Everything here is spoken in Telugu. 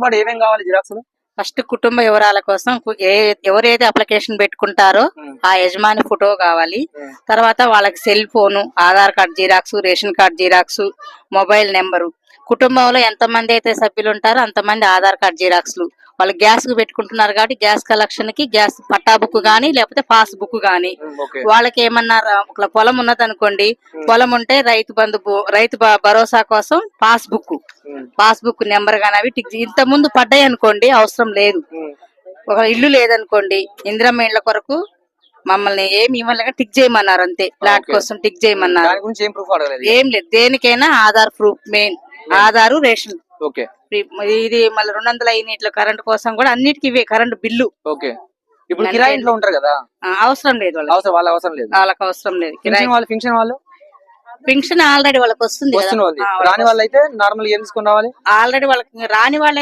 పాటు ఏమేం కావాలి జిరాక్స్? ఫస్ట్ కుటుంబ వివరాల కోసం ఎవరైతే అప్లికేషన్ పెట్టుకుంటారో ఆ యజమాని ఫోటో కావాలి. తర్వాత వాళ్ళకి cell phone, Aadhaar card xerox, ration card xerox, mobile number, కుటుంబంలో ఎంతమంది అయితే సభ్యులు ఉంటారో అంతమంది ఆధార్ కార్డ్ జిరాక్స్లు. వాళ్ళు గ్యాస్ కు పెట్టుకుంటున్నారు కాబట్టి గ్యాస్ కలెక్షన్ కి గ్యాస్ పట్టా బుక్ గానీ లేకపోతే పాస్ బుక్ గానీ, వాళ్ళకి ఏమన్నా పొలం ఉన్నది అనుకోండి, పొలం ఉంటే రైతు భరోసా కోసం పాస్ బుక్ నెంబర్ గానీ అవి ఇంత ముందు పడ్డాయి అనుకోండి అవసరం లేదు. ఒక ఇల్లు లేదనుకోండి, ఇందిరమ్మ ఇళ్ల కొరకు మమ్మల్ని ఏమి ఇవ్వాలి టిక్ చేయమన్నారు, అంతే. ఫ్లాట్ కోసం టిక్ చేయమన్నారు. ఏం లేదు, దేనికైనా Aadhaar proof main. Aadhaar, ration. ఇది మళ్ళీ 200 యూనిట్ల కరెంట్ కోసం కూడా అన్నిటికీ ఇవే కరెంట్ బిల్లు. ఇప్పుడు కిరాయి ఇంట్లో ఉంటారు కదా, అవసరం లేదు వాళ్ళకి అవసరం లేదు. పింఛన్ ఆల్రెడీ వాళ్ళకి వస్తుంది. రాని వాళ్ళు అయితే నార్మల్ ఏం తీసుకుని రావాలి? ఆల్రెడీ వాళ్ళకి రాని వాళ్ళైతే